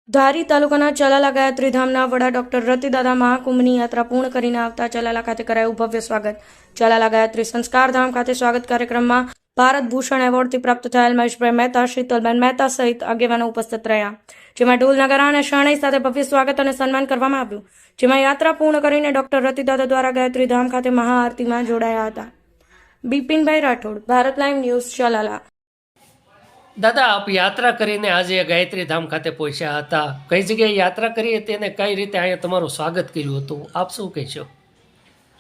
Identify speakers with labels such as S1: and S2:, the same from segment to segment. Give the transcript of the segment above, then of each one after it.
S1: ધારી તાલુકાના ચલાલા ગાયત્રી ધામના વડા ડોક્ટર રતિદાદા મહાકુંભની યાત્રા પૂર્ણ કરીને આવતા ચલાલા ખાતે કરાયું ભવ્ય સ્વાગત. ચલાલા ગાયત્રી સંસ્કારધામ ખાતે સ્વાગત કાર્યક્રમમાં ભારત ભૂષણ એવોર્ડથી પ્રાપ્ત થયેલ મહેશભાઈ મહેતા, શીતલબેન મહેતા સહિત આગેવાનો ઉપસ્થિત રહ્યા, જેમાં ઢોલ નગારા અને શરણાઈ સાથે ભવ્ય સ્વાગત અને સન્માન કરવામાં આવ્યું. જેમાં યાત્રા પૂર્ણ કરીને ડોક્ટર રતિદાદા દ્વારા ગાયત્રી ધામ ખાતે મહાઆરતીમાં જોડાયા હતા. બિપિનભાઈ રાઠોડ, ભારત લાઈવ ન્યૂઝ, ચલાલા.
S2: દાદા, આપ યાત્રા કરીને આજે ગાયત્રી ધામ ખાતે પહોંચ્યા હતા. કઈ જગ્યાએ યાત્રા કરી હતી અને કઈ રીતે અહીંયા તમારું સ્વાગત કર્યું હતું, આપ શું કહેશો?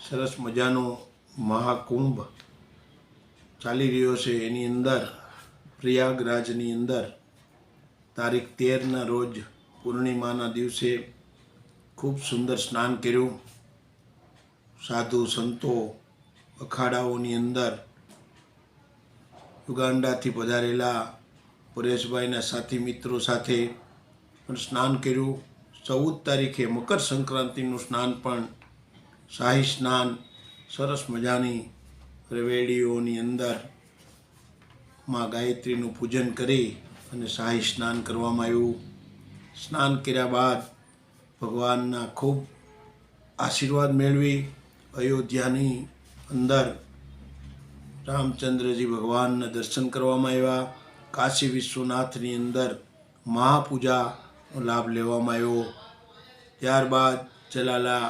S3: સરસ મજાનો મહાકુંભ ચાલી રહ્યો છે. એની અંદર પ્રયાગરાજની અંદર તારીખ 13ના રોજ પૂર્ણિમાના દિવસે ખૂબ સુંદર સ્નાન કર્યું. સાધુ સંતો અખાડાઓની અંદર યુગાન્ડાથી પધારેલા પરેશભાઈના સાથી મિત્રો સાથે પણ સ્નાન કર્યું. 14 તારીખે મકર સંક્રાંતિનું સ્નાન પણ શાહી સ્નાન સરસ મજાની રવેડીઓની અંદર માં ગાયત્રીનું પૂજન કરી અને શાહી સ્નાન કરવામાં આવ્યું. સ્નાન કર્યા બાદ ભગવાનના ખૂબ આશીર્વાદ મેળવી અયોધ્યાની અંદર રામચંદ્રજી ભગવાનના દર્શન કરવામાં આવ્યા. કાશી વિશ્વનાથની અંદર મહાપૂજાનો લાભ લેવામાં આવ્યો. ત્યારબાદ ચલાલા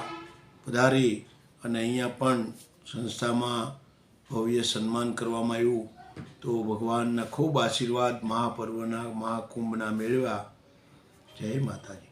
S3: પધારી અને અહીંયા પણ સંસ્થામાં ભવ્ય સન્માન કરવામાં આવ્યું. તો ભગવાનના ખૂબ આશીર્વાદ મહાપર્વના મહાકુંભના મેળવ્યા. જય માતાજી.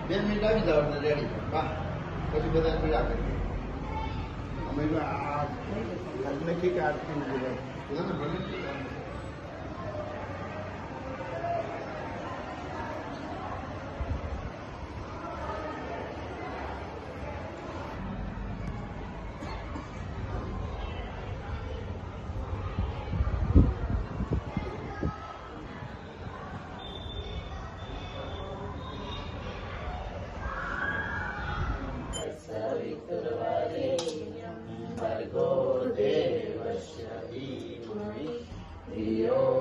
S3: બે મિનિટ આવી જાવ એટલે રેડી. પછી બધા પીડા કરીએ. અમે નથી કે આરતી
S4: भर्गो देवस्य धीमहि धियो